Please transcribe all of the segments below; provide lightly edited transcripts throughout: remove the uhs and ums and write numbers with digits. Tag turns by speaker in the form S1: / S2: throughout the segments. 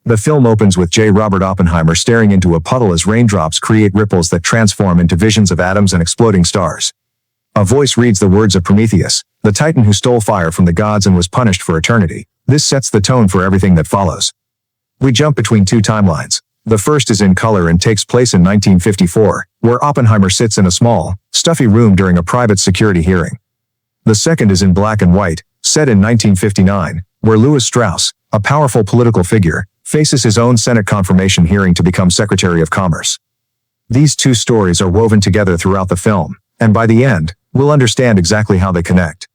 S1: The film opens with J. Robert Oppenheimer staring into a puddle as raindrops create ripples that transform into visions of atoms and exploding stars. A voice reads the words of Prometheus, the titan who stole fire from the gods and was punished for eternity. This sets the tone for everything that follows. We jump between two timelines. The first is in color and takes place in 1954, where Oppenheimer sits in a small, stuffy room during a private security hearing. The second is in black and white, set in 1959, where Louis Strauss, a powerful political figure, faces his own Senate confirmation hearing to become Secretary of Commerce. These two stories are woven together throughout the film, and by the end, we'll understand exactly how they connect.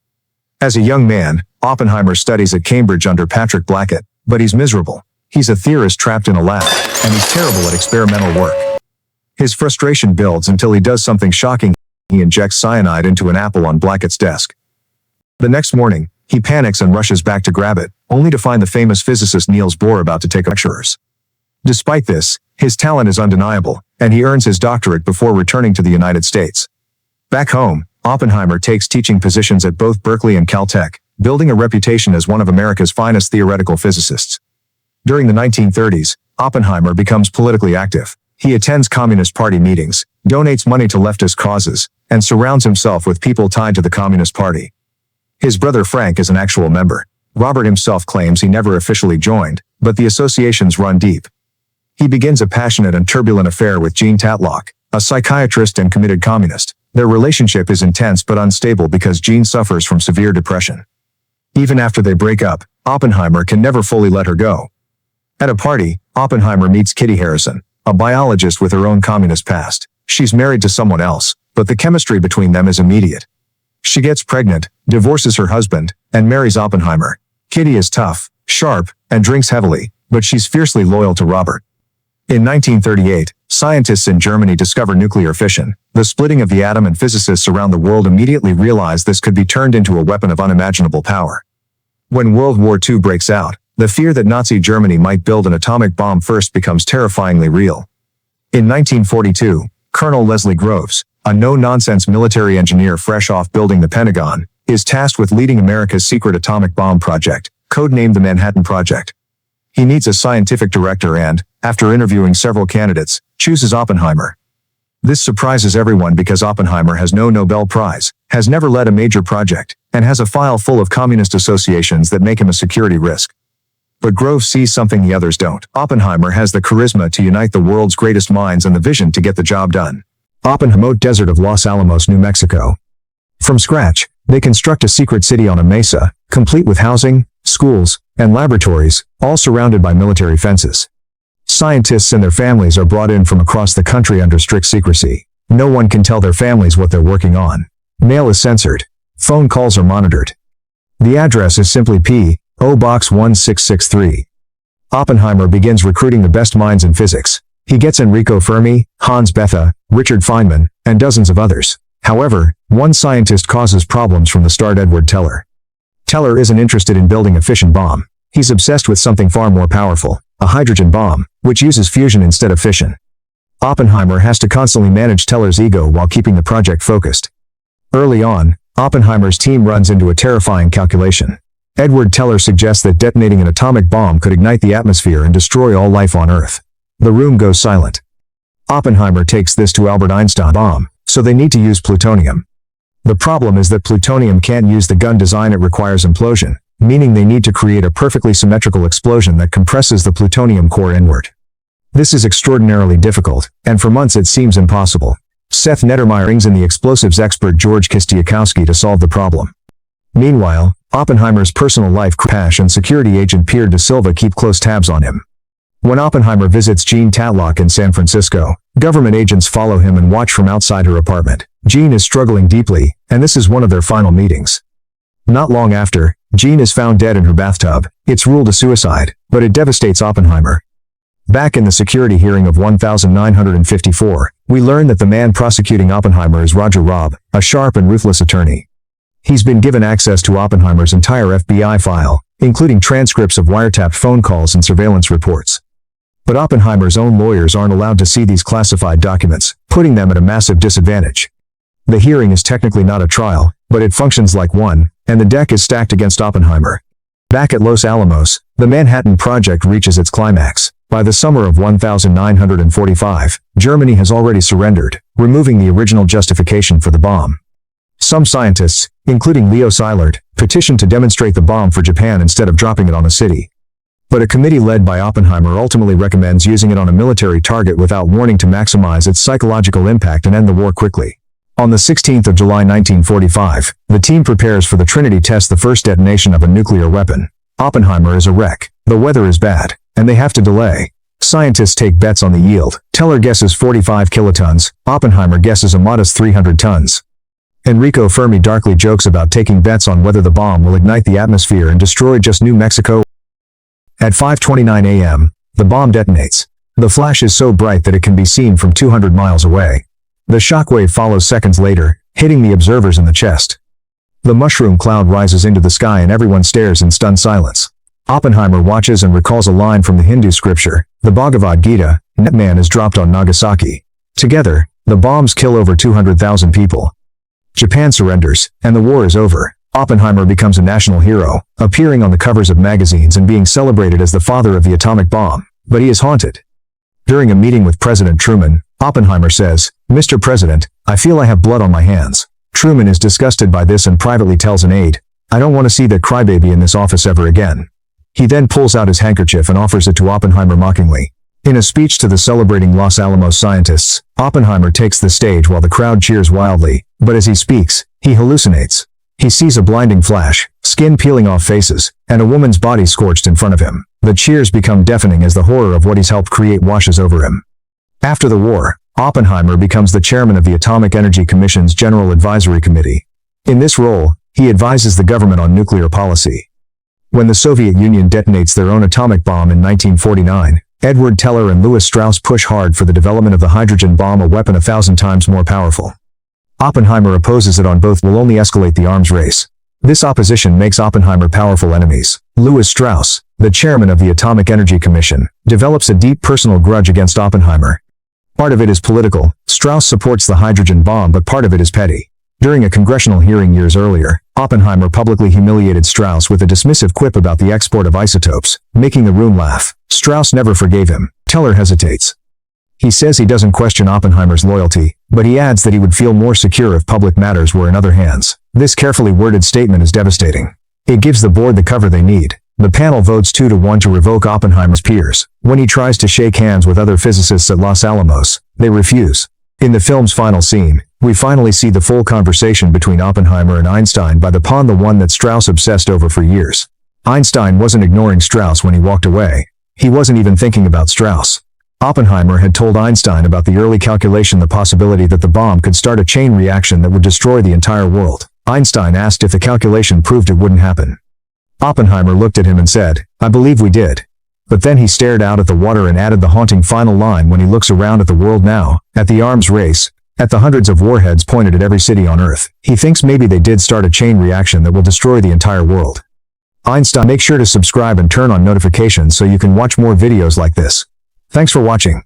S1: As a young man, Oppenheimer studies at Cambridge under Patrick Blackett, but he's miserable. He's a theorist trapped in a lab, and he's terrible at experimental work. His frustration builds until he does something shocking. He injects cyanide into an apple on Blackett's desk. The next morning, he panics and rushes back to grab it, only to find the famous physicist Niels Bohr about to take lecturers. Despite this, his talent is undeniable, and he earns his doctorate before returning to the United States. Back home, Oppenheimer takes teaching positions at both Berkeley and Caltech, building a reputation as one of America's finest theoretical physicists. During the 1930s, Oppenheimer becomes politically active. He attends Communist Party meetings, donates money to leftist causes, and surrounds himself with people tied to the Communist Party. His brother Frank is an actual member. Robert himself claims he never officially joined, but the associations run deep. He begins a passionate and turbulent affair with Jean Tatlock, a psychiatrist and committed communist. Their relationship is intense but unstable because Jean suffers from severe depression. Even after they break up, Oppenheimer can never fully let her go. At a party, Oppenheimer meets Kitty Harrison, a biologist with her own communist past. She's married to someone else, but the chemistry between them is immediate. She gets pregnant, divorces her husband, and marries Oppenheimer. Kitty is tough, sharp, and drinks heavily, but she's fiercely loyal to Robert. In 1938, scientists in Germany discover nuclear fission, the splitting of the atom, and physicists around the world immediately realize this could be turned into a weapon of unimaginable power. When World War II breaks out, the fear that Nazi Germany might build an atomic bomb first becomes terrifyingly real. In 1942, Colonel Leslie Groves, a no-nonsense military engineer fresh off building the Pentagon, is tasked with leading America's secret atomic bomb project, codenamed the Manhattan Project. He needs a scientific director and, after interviewing several candidates, chooses Oppenheimer. This surprises everyone because Oppenheimer has no Nobel Prize, has never led a major project, and has a file full of communist associations that make him a security risk. But Groves sees something the others don't. Oppenheimer has the charisma to unite the world's greatest minds and the vision to get the job done. Oppenheimer desert of Los Alamos, New Mexico. From scratch, they construct a secret city on a mesa, complete with housing, schools, and laboratories, all surrounded by military fences. Scientists and their families are brought in from across the country under strict secrecy. No one can tell their families what they're working on. Mail is censored. Phone calls are monitored. The address is simply P.O. Box 1663. Oppenheimer begins recruiting the best minds in physics. He gets Enrico Fermi, Hans Bethe, Richard Feynman, and dozens of others. However, one scientist causes problems from the start: Edward Teller. Teller isn't interested in building a fission bomb. He's obsessed with something far more powerful, a hydrogen bomb, which uses fusion instead of fission. Oppenheimer has to constantly manage Teller's ego while keeping the project focused. Early on, Oppenheimer's team runs into a terrifying calculation. Edward Teller suggests that detonating an atomic bomb could ignite the atmosphere and destroy all life on Earth. The room goes silent. Oppenheimer takes this to Albert Einstein bomb, so they need to use plutonium. The problem is that plutonium can't use the gun design; it requires implosion, meaning they need to create a perfectly symmetrical explosion that compresses the plutonium core inward. This is extraordinarily difficult, and for months it seems impossible. Seth Nettermeyer brings in the explosives expert George Kistiakowsky to solve the problem. Meanwhile, Oppenheimer's personal life crash and security agent Pierre De Silva keep close tabs on him. When Oppenheimer visits Jean Tatlock in San Francisco, government agents follow him and watch from outside her apartment. Jean is struggling deeply, and this is one of their final meetings. Not long after, Jean is found dead in her bathtub. It's ruled a suicide, but it devastates Oppenheimer. Back in the security hearing of 1954, we learn that the man prosecuting Oppenheimer is Roger Robb, a sharp and ruthless attorney. He's been given access to Oppenheimer's entire FBI file, including transcripts of wiretapped phone calls and surveillance reports. But Oppenheimer's own lawyers aren't allowed to see these classified documents, putting them at a massive disadvantage. The hearing is technically not a trial, but it functions like one, and the deck is stacked against Oppenheimer. Back at Los Alamos, the Manhattan Project reaches its climax. By the summer of 1945, Germany has already surrendered, removing the original justification for the bomb. Some scientists, including Leo Szilard, petitioned to demonstrate the bomb for Japan instead of dropping it on the city. But a committee led by Oppenheimer ultimately recommends using it on a military target without warning to maximize its psychological impact and end the war quickly. On the 16th of July 1945, the team prepares for the Trinity Test, the first detonation of a nuclear weapon. Oppenheimer is a wreck. The weather is bad, and they have to delay. Scientists take bets on the yield. Teller guesses 45 kilotons. Oppenheimer guesses a modest 300 tons. Enrico Fermi darkly jokes about taking bets on whether the bomb will ignite the atmosphere and destroy just New Mexico. At 5:29 a.m., the bomb detonates. The flash is so bright that it can be seen from 200 miles away. The shockwave follows seconds later, hitting the observers in the chest. The mushroom cloud rises into the sky and everyone stares in stunned silence. Oppenheimer watches and recalls a line from the Hindu scripture, the Bhagavad Gita, "Man is dropped on Nagasaki." Together, the bombs kill over 200,000 people. Japan surrenders, and the war is over. Oppenheimer becomes a national hero, appearing on the covers of magazines and being celebrated as the father of the atomic bomb. But he is haunted. During a meeting with President Truman, Oppenheimer says, "Mr. President, I feel I have blood on my hands." Truman is disgusted by this and privately tells an aide, "I don't want to see that crybaby in this office ever again." He then pulls out his handkerchief and offers it to Oppenheimer mockingly. In a speech to the celebrating Los Alamos scientists, Oppenheimer takes the stage while the crowd cheers wildly, but as he speaks, he hallucinates. He sees a blinding flash, skin peeling off faces, and a woman's body scorched in front of him. The cheers become deafening as the horror of what he's helped create washes over him. After the war, Oppenheimer becomes the chairman of the Atomic Energy Commission's General Advisory Committee. In this role, he advises the government on nuclear policy. When the Soviet Union detonates their own atomic bomb in 1949, Edward Teller and Lewis Strauss push hard for the development of the hydrogen bomb, a weapon 1,000 times more powerful. Oppenheimer opposes it on both will only escalate the arms race. This opposition makes Oppenheimer powerful enemies. Lewis Strauss, the chairman of the Atomic Energy Commission, develops a deep personal grudge against Oppenheimer. Part of it is political. Strauss supports the hydrogen bomb, but part of it is petty. During a congressional hearing years earlier, Oppenheimer publicly humiliated Strauss with a dismissive quip about the export of isotopes, making the room laugh. Strauss never forgave him. Teller hesitates. He says he doesn't question Oppenheimer's loyalty, but he adds that he would feel more secure if public matters were in other hands. This carefully worded statement is devastating. It gives the board the cover they need. The panel votes 2-1 to revoke Oppenheimer's peers. When he tries to shake hands with other physicists at Los Alamos, they refuse. In the film's final scene, we finally see the full conversation between Oppenheimer and Einstein by the pond, the one that Strauss obsessed over for years. Einstein wasn't ignoring Strauss when he walked away. He wasn't even thinking about Strauss. Oppenheimer had told Einstein about the early calculation, the possibility that the bomb could start a chain reaction that would destroy the entire world. Einstein asked if the calculation proved it wouldn't happen. Oppenheimer looked at him and said, "I believe we did." But then he stared out at the water and added the haunting final line when he looks around at the world now, at the arms race, at the hundreds of warheads pointed at every city on Earth. He thinks maybe they did start a chain reaction that will destroy the entire world. Einstein, make sure to subscribe and turn on notifications so you can watch more videos like this. Thanks for watching.